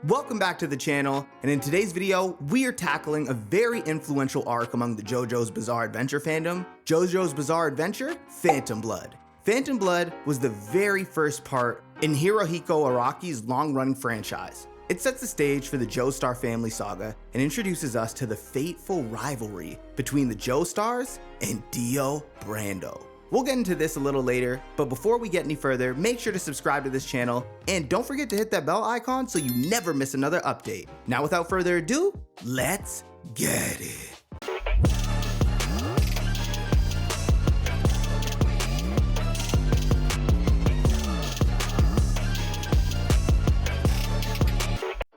Welcome back to the channel, and in today's video, we are tackling a very influential arc among the JoJo's Bizarre Adventure fandom, JoJo's Bizarre Adventure, Phantom Blood. Phantom Blood was the very first part in Hirohiko Araki's long-running franchise. It sets the stage for the Joestar family saga and introduces us to the fateful rivalry between the Joestars and Dio Brando. We'll get into this a little later, but before we get any further, make sure to subscribe to this channel and don't forget to hit that bell icon so you never miss another update. Now without further ado, let's get it.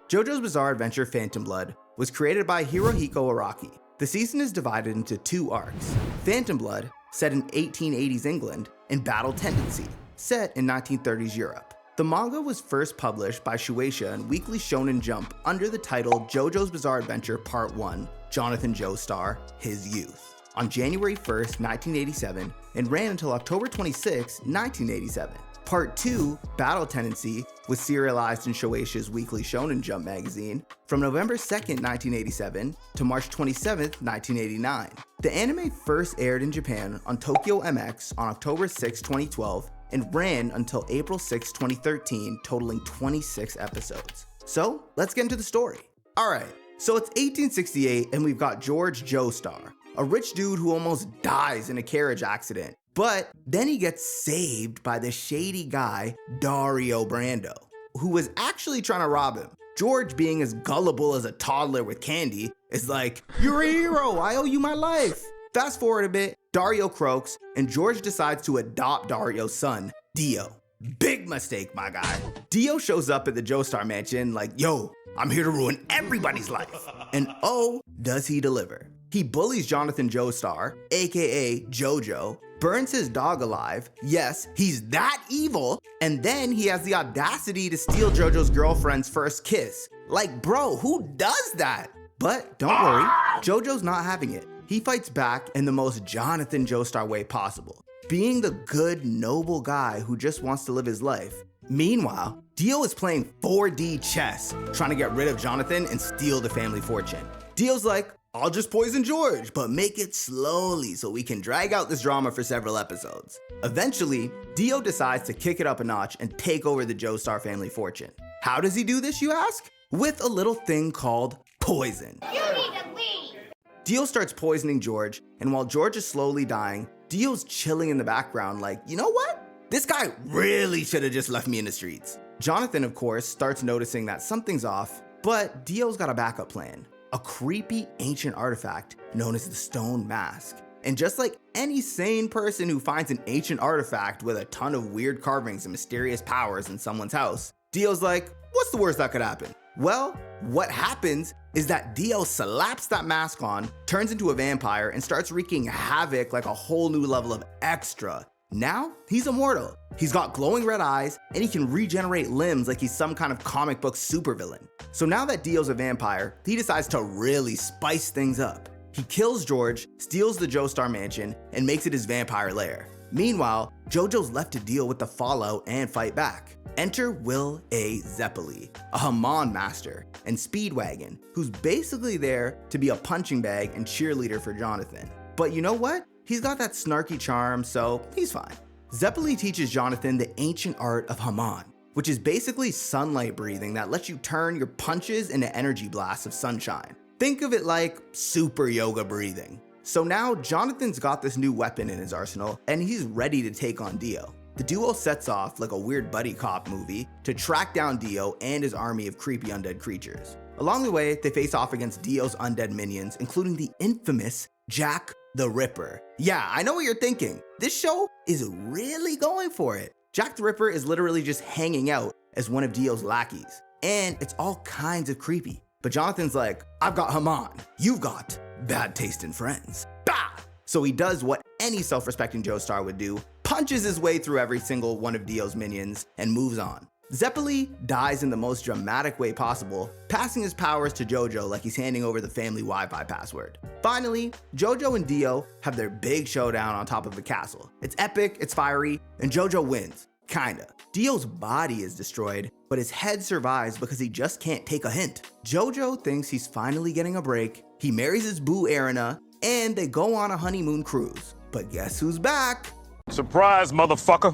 JoJo's Bizarre Adventure Phantom Blood was created by Hirohiko Araki. The season is divided into two arcs: Phantom Blood, set in 1880s England, and Battle Tendency, set in 1930s Europe. The manga was first published by Shueisha in Weekly Shonen Jump under the title JoJo's Bizarre Adventure Part 1, Jonathan Joestar, His Youth, on January 1st, 1987, and ran until October 26, 1987. Part 2, Battle Tendency, was serialized in Shueisha's Weekly Shonen Jump magazine from November 2nd, 1987 to March 27th, 1989. The anime first aired in Japan on Tokyo MX on October 6, 2012 and ran until April 6, 2013, totaling 26 episodes. So, let's get into the story. Alright, so it's 1868 and we've got George Joestar, a rich dude who almost dies in a carriage accident. But then he gets saved by the shady guy, Dario Brando, who was actually trying to rob him. George, being as gullible as a toddler with candy, is like, "You're a hero, I owe you my life." Fast forward a bit, Dario croaks, and George decides to adopt Dario's son, Dio. Big mistake, my guy. Dio shows up at the Joestar mansion like, "Yo, I'm here to ruin everybody's life." And oh, does he deliver. He bullies Jonathan Joestar, aka JoJo, burns his dog alive, yes, he's that evil, and then he has the audacity to steal JoJo's girlfriend's first kiss. Like, bro, who does that? But don't worry, JoJo's not having it. He fights back in the most Jonathan Joestar way possible, being the good, noble guy who just wants to live his life. Meanwhile, Dio is playing 4D chess, trying to get rid of Jonathan and steal the family fortune. Dio's like, "I'll just poison George, but make it slowly so we can drag out this drama for several episodes." Eventually, Dio decides to kick it up a notch and take over the Joestar family fortune. How does he do this, you ask? With a little thing called poison. You need to leave! Dio starts poisoning George, and while George is slowly dying, Dio's chilling in the background like, you know what? This guy really should have just left me in the streets. Jonathan, of course, starts noticing that something's off, but Dio's got a backup plan. A creepy ancient artifact known as the Stone Mask. And just like any sane person who finds an ancient artifact with a ton of weird carvings and mysterious powers in someone's house, Dio's like, what's the worst that could happen? Well, what happens is that Dio slaps that mask on, turns into a vampire, and starts wreaking havoc like a whole new level of extra. Now, he's immortal. He's got glowing red eyes, and he can regenerate limbs like he's some kind of comic book supervillain. So now that Dio's a vampire, he decides to really spice things up. He kills George, steals the Joestar mansion, and makes it his vampire lair. Meanwhile, JoJo's left to deal with the fallout and fight back. Enter Will A. Zeppeli, a Haman master, and Speedwagon, who's basically there to be a punching bag and cheerleader for Jonathan. But you know what? He's got that snarky charm, so he's fine. Zeppeli teaches Jonathan the ancient art of Haman, which is basically sunlight breathing that lets you turn your punches into energy blasts of sunshine. Think of it like super yoga breathing. So now Jonathan's got this new weapon in his arsenal, and he's ready to take on Dio. The duo sets off like a weird buddy cop movie to track down Dio and his army of creepy undead creatures. Along the way, they face off against Dio's undead minions, including the infamous Jack the Ripper. Yeah, I know what you're thinking. This show is really going for it. Jack the Ripper is literally just hanging out as one of Dio's lackeys, and it's all kinds of creepy. But Jonathan's like, I've got Haman, you've got bad taste in friends. Bah! So he does what any self-respecting Joestar would do, punches his way through every single one of Dio's minions, and moves on. Zeppeli dies in the most dramatic way possible, passing his powers to JoJo like he's handing over the family Wi-Fi password. Finally, JoJo and Dio have their big showdown on top of the castle. It's epic, it's fiery, and JoJo wins. Kinda. Dio's body is destroyed, but his head survives because he just can't take a hint. JoJo thinks he's finally getting a break, he marries his boo Erina, and they go on a honeymoon cruise. But guess who's back? Surprise, motherfucker!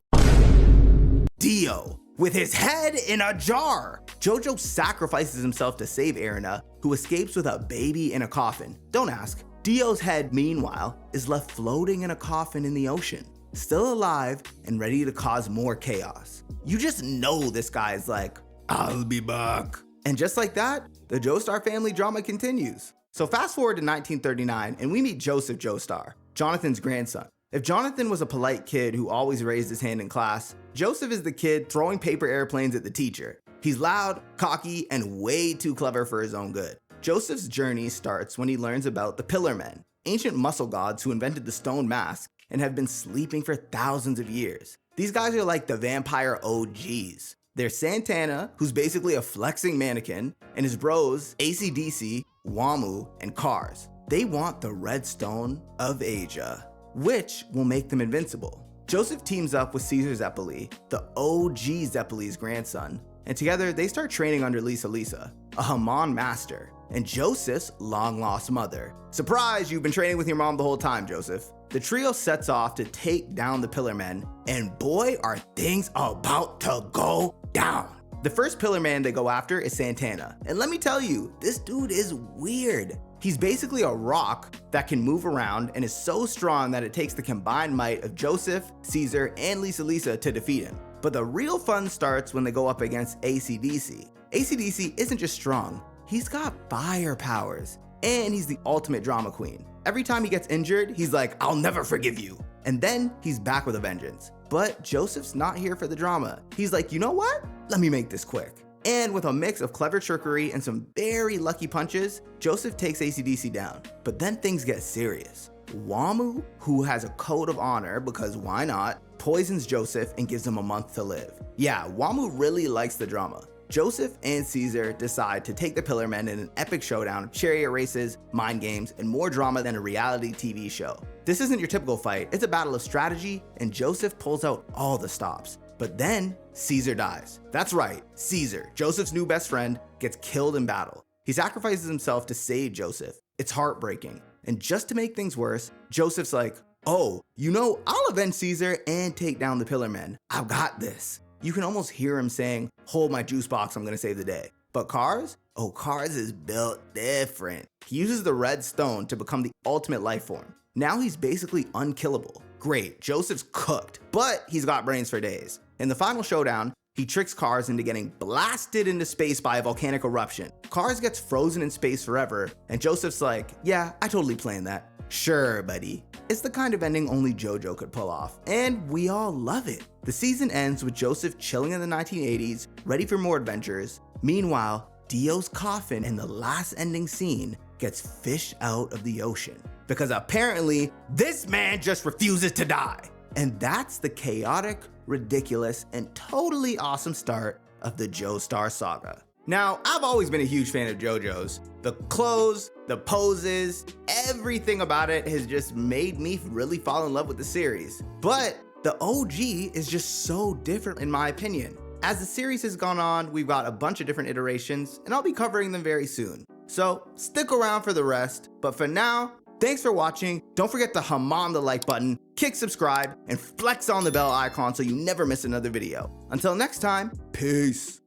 Dio, with his head in a jar. JoJo sacrifices himself to save Erina, who escapes with a baby in a coffin. Don't ask. Dio's head, meanwhile, is left floating in a coffin in the ocean, still alive and ready to cause more chaos. You just know this guy is like, I'll be back. And just like that, the Joestar family drama continues. So fast forward to 1939 and we meet Joseph Joestar, Jonathan's grandson. If Jonathan was a polite kid who always raised his hand in class, Joseph is the kid throwing paper airplanes at the teacher. He's loud, cocky, and way too clever for his own good. Joseph's journey starts when he learns about the Pillar Men, ancient muscle gods who invented the stone mask and have been sleeping for thousands of years. These guys are like the vampire OGs. There's Santana, who's basically a flexing mannequin, and his bros, AC/DC, Wamu, and Cars. They want the Red Stone of Asia, which will make them invincible. Joseph teams up with Caesar Zeppeli, the OG Zeppeli's grandson, and together they start training under Lisa, a Haman master, and Joseph's long-lost mother. Surprise, you've been training with your mom the whole time, Joseph. The trio sets off to take down the Pillar Men, and boy are things about to go down. The first Pillar Man they go after is Santana, and let me tell you, this dude is weird. He's basically a rock that can move around and is so strong that it takes the combined might of Joseph, Caesar, and Lisa to defeat him. But the real fun starts when they go up against AC/DC. AC/DC isn't just strong, he's got fire powers, and he's the ultimate drama queen. Every time he gets injured, he's like, I'll never forgive you. And then he's back with a vengeance. But Joseph's not here for the drama. He's like, you know what? Let me make this quick. And with a mix of clever trickery and some very lucky punches, Joseph takes AC/DC down. But then things get serious. Wamu, who has a code of honor because why not, poisons Joseph and gives him a month to live. Yeah, Wamu really likes the drama. Joseph and Caesar decide to take the Pillar Men in an epic showdown of chariot races, mind games, and more drama than a reality TV show. This isn't your typical fight, it's a battle of strategy, and Joseph pulls out all the stops. But then, Caesar dies. That's right, Caesar, Joseph's new best friend, gets killed in battle. He sacrifices himself to save Joseph. It's heartbreaking. And just to make things worse, Joseph's like, oh, you know, I'll avenge Caesar and take down the Pillar Men. I've got this. You can almost hear him saying, hold my juice box, I'm gonna save the day. But Cars? Oh, Cars is built different. He uses the red stone to become the ultimate life form. Now he's basically unkillable. Great, Joseph's cooked, but he's got brains for days. In the final showdown, he tricks Cars into getting blasted into space by a volcanic eruption. Cars gets frozen in space forever, and Joseph's like, yeah, I totally planned that. Sure, buddy. It's the kind of ending only JoJo could pull off, and we all love it. The season ends with Joseph chilling in the 1980s, ready for more adventures. Meanwhile, Dio's coffin in the last ending scene gets fished out of the ocean, because apparently this man just refuses to die. And that's the chaotic, ridiculous, and totally awesome start of the Joestar saga. Now, I've always been a huge fan of JoJo's. The clothes, the poses, everything about it has just made me really fall in love with the series. But the OG is just so different in my opinion. As the series has gone on, we've got a bunch of different iterations, and I'll be covering them very soon. So stick around for the rest, but for now, thanks for watching. Don't forget to hamon the like button, kick subscribe, and flex on the bell icon so you never miss another video. Until next time, peace.